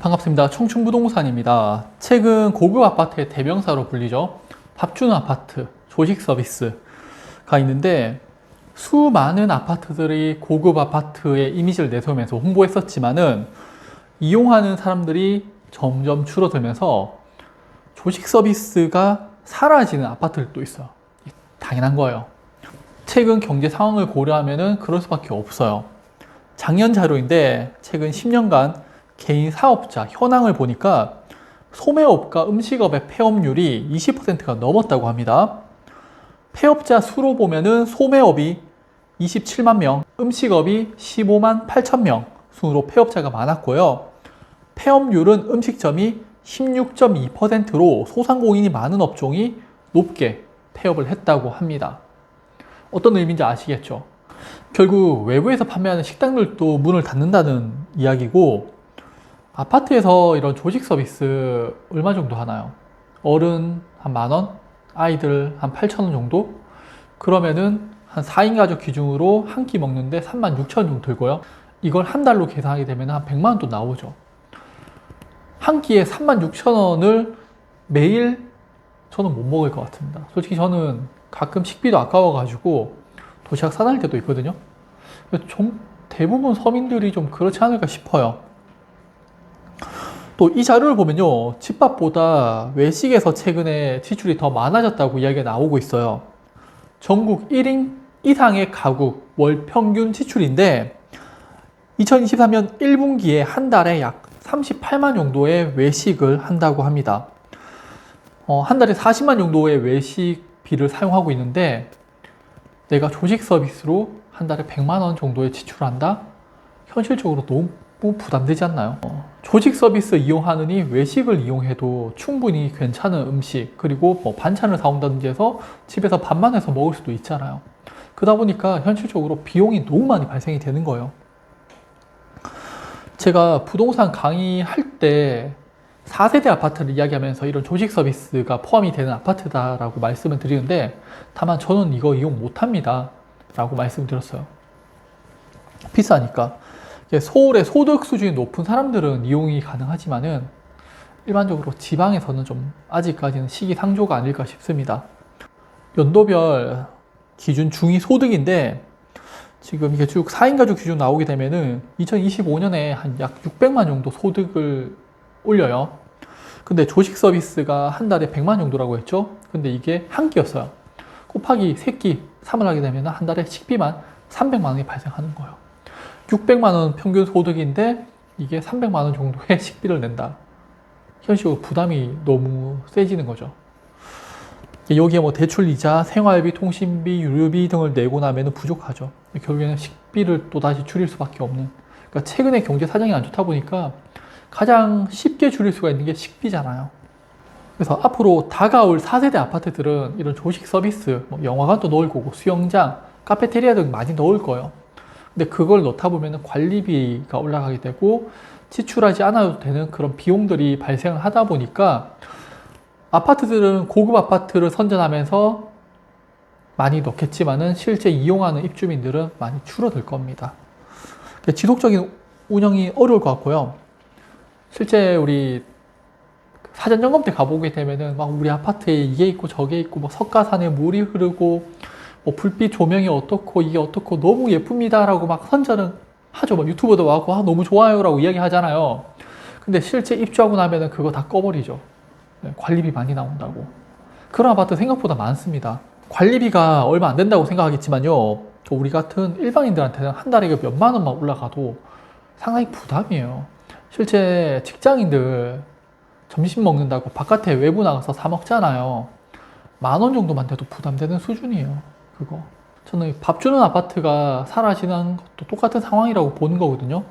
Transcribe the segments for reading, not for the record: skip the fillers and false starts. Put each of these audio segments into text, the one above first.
반갑습니다. 청춘부동산입니다. 최근 고급 아파트의 대명사로 불리죠. 밥 주는 아파트, 조식 서비스가 있는데 수많은 아파트들이 고급 아파트의 이미지를 내세우면서 홍보했었지만은 이용하는 사람들이 점점 줄어들면서 조식 서비스가 사라지는 아파트들도 있어요. 당연한 거예요. 최근 경제 상황을 고려하면은 그럴 수밖에 없어요. 작년 자료인데 최근 10년간 개인 사업자 현황을 보니까 소매업과 음식업의 폐업률이 20%가 넘었다고 합니다. 폐업자 수로 보면은 소매업이 27만 명, 음식업이 15만 8천 명 순으로 폐업자가 많았고요. 폐업률은 음식점이 16.2%로 소상공인이 많은 업종이 높게 폐업을 했다고 합니다. 어떤 의미인지 아시겠죠? 결국 외부에서 판매하는 식당들도 문을 닫는다는 이야기고, 아파트에서 이런 조식 서비스 얼마 정도 하나요? 어른 한 10,000원? 아이들 한 8,000원 정도? 그러면은 한 4인 가족 기준으로 한 끼 먹는데 36,000원 정도 들고요. 이걸 한 달로 계산하게 되면 한 100만 원 또 나오죠. 한 끼에 36,000원을 매일 저는 못 먹을 것 같습니다. 솔직히 저는 가끔 식비도 아까워가지고 도시락 사다닐 때도 있거든요. 좀 대부분 서민들이 좀 그렇지 않을까 싶어요. 또 이 자료를 보면요, 집밥보다 외식에서 최근에 지출이 더 많아졌다고 이야기가 나오고 있어요. 전국 1인 이상의 가구 월 평균 지출인데 2023년 1분기에 한 달에 약 38만 정도의 외식을 한다고 합니다. 한 달에 40만 정도의 외식비를 사용하고 있는데 내가 조식 서비스로 한 달에 100만 원 정도의 지출을 한다? 현실적으로 너무 부담되지 않나요? 조식 서비스 이용하느니 외식을 이용해도 충분히 괜찮은 음식, 그리고 뭐 반찬을 사온다든지 해서 집에서 밥만 해서 먹을 수도 있잖아요. 그러다 보니까 현실적으로 비용이 너무 많이 발생이 되는 거예요. 제가 부동산 강의할 때 4세대 아파트를 이야기하면서 이런 조식 서비스가 포함이 되는 아파트다라고 말씀을 드리는데, 다만 저는 이거 이용 못합니다 라고 말씀드렸어요. 비싸니까. 서울의 소득 수준이 높은 사람들은 이용이 가능하지만은 일반적으로 지방에서는 좀 아직까지는 시기상조가 아닐까 싶습니다. 연도별 기준 중위 소득인데 지금 이게 쭉 4인 가족 기준 나오게 되면은 2025년에 한 약 600만 정도 소득을 올려요. 근데 조식 서비스가 한 달에 100만 정도라고 했죠. 근데 이게 한 끼였어요. 곱하기 3끼 3을 하게 되면 한 달에 식비만 300만 원이 발생하는 거예요. 600만 원 평균 소득인데 이게 300만 원 정도의 식비를 낸다. 현실적으로 부담이 너무 세지는 거죠. 여기에 뭐 대출 이자, 생활비, 통신비, 유류비 등을 내고 나면 부족하죠. 결국에는 식비를 또 다시 줄일 수밖에 없는. 그러니까 최근에 경제 사정이 안 좋다 보니까 가장 쉽게 줄일 수가 있는 게 식비잖아요. 그래서 앞으로 다가올 4세대 아파트들은 이런 조식 서비스, 뭐 영화관도 넣을 거고 수영장, 카페테리아 등 많이 넣을 거예요. 근데 그걸 넣다 보면 관리비가 올라가게 되고 지출하지 않아도 되는 그런 비용들이 발생을 하다 보니까 아파트들은 고급 아파트를 선전하면서 많이 넣겠지만은 실제 이용하는 입주민들은 많이 줄어들 겁니다. 지속적인 운영이 어려울 것 같고요. 실제 우리 사전 점검 때 가보게 되면은 막 우리 아파트에 이게 있고 저게 있고 뭐 석가산에 물이 흐르고 뭐 불빛 조명이 어떻고 이게 어떻고 너무 예쁩니다 라고 막 선전은 하죠. 뭐 유튜버도 와고 너무 좋아요 라고 이야기 하잖아요. 근데 실제 입주하고 나면은 그거 다 꺼버리죠. 관리비 많이 나온다고. 그런 아파트 생각보다 많습니다. 관리비가 얼마 안 된다고 생각하겠지만요, 우리 같은 일반인들한테는 한 달에 몇만 원만 올라가도 상당히 부담이에요. 실제 직장인들 점심 먹는다고 바깥에 외부 나가서 사 먹잖아요. 10,000원 정도만 돼도 부담되는 수준이에요. 그거. 저는 밥 주는 아파트가 사라지는 것도 똑같은 상황이라고 보는 거거든요.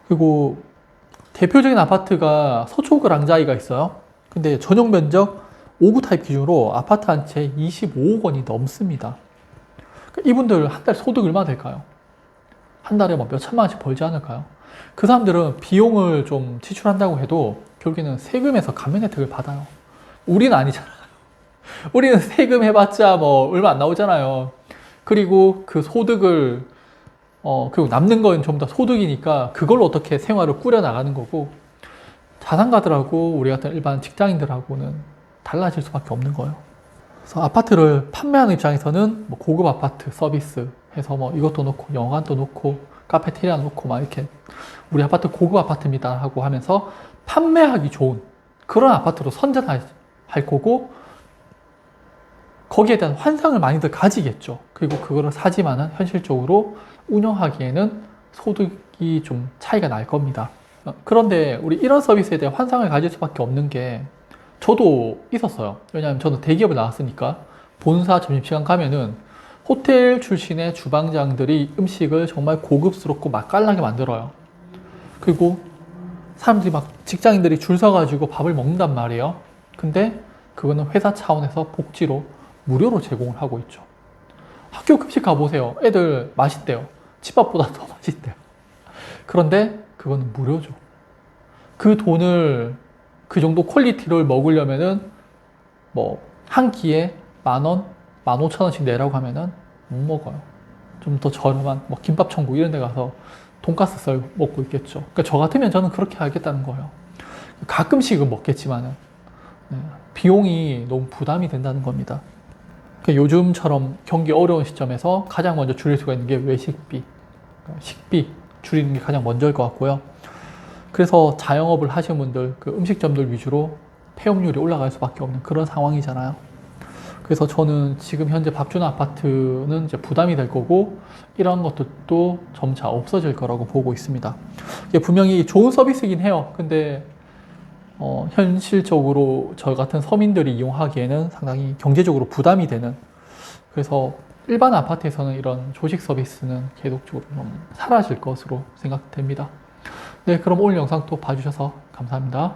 그리고 대표적인 아파트가 서초구 랑자이가 있어요. 근데 전용 면적 5구 타입 기준으로 아파트 한 채 25억 원이 넘습니다. 이분들 한 달 소득 얼마 될까요? 한 달에 뭐 몇천만 원씩 벌지 않을까요? 그 사람들은 비용을 좀 지출한다고 해도 결국에는 세금에서 감면 혜택을 받아요. 우리는 아니잖아요. 우리는 세금 해봤자 뭐 얼마 안 나오잖아요. 그리고 그 소득을 그리고 남는 건 전부 다 소득이니까 그걸로 어떻게 생활을 꾸려나가는 거고, 자산가들하고 우리 같은 일반 직장인들하고는 달라질 수밖에 없는 거예요. 그래서 아파트를 판매하는 입장에서는 뭐 고급 아파트 서비스 해서 뭐 이것도 놓고 영화관도 놓고 카페테리아 놓고 막 이렇게 우리 아파트 고급 아파트입니다 하고 하면서 판매하기 좋은 그런 아파트로 선전할 거고, 거기에 대한 환상을 많이들 가지겠죠. 그리고 그거를 사지만은 현실적으로 운영하기에는 소득이 좀 차이가 날 겁니다. 그런데 우리 이런 서비스에 대한 환상을 가질 수밖에 없는 게 저도 있었어요. 왜냐하면 저는 대기업을 나왔으니까 본사 점심시간 가면은 호텔 출신의 주방장들이 음식을 정말 고급스럽고 맛깔나게 만들어요. 그리고 사람들이 막 직장인들이 줄 서가지고 밥을 먹는단 말이에요. 근데 그거는 회사 차원에서 복지로 무료로 제공을 하고 있죠. 학교 급식 가보세요. 애들 맛있대요. 집밥보다 더 맛있대요. 그런데 그거는 무료죠. 그 돈을 그 정도 퀄리티를 먹으려면은 뭐 한 끼에 10,000원, 15,000원씩 내라고 하면은 못 먹어요. 좀 더 저렴한 뭐 김밥 천국 이런 데 가서 돈가스 썰 먹고 있겠죠. 그러니까 저 같으면 저는 그렇게 하겠다는 거예요. 가끔씩은 먹겠지만은 비용이 너무 부담이 된다는 겁니다. 그러니까 요즘처럼 경기 어려운 시점에서 가장 먼저 줄일 수가 있는 게 외식비, 식비 줄이는 게 가장 먼저일 것 같고요. 그래서 자영업을 하시는 분들, 그 음식점들 위주로 폐업률이 올라갈 수밖에 없는 그런 상황이잖아요. 그래서 저는 지금 현재 밥 주는 아파트는 이제 부담이 될 거고, 이런 것들도 점차 없어질 거라고 보고 있습니다. 이게 분명히 좋은 서비스이긴 해요. 근데 현실적으로 저 같은 서민들이 이용하기에는 상당히 경제적으로 부담이 되는, 그래서 일반 아파트에서는 이런 조식 서비스는 계속적으로 좀 사라질 것으로 생각됩니다. 네, 그럼 오늘 영상 또 봐주셔서 감사합니다.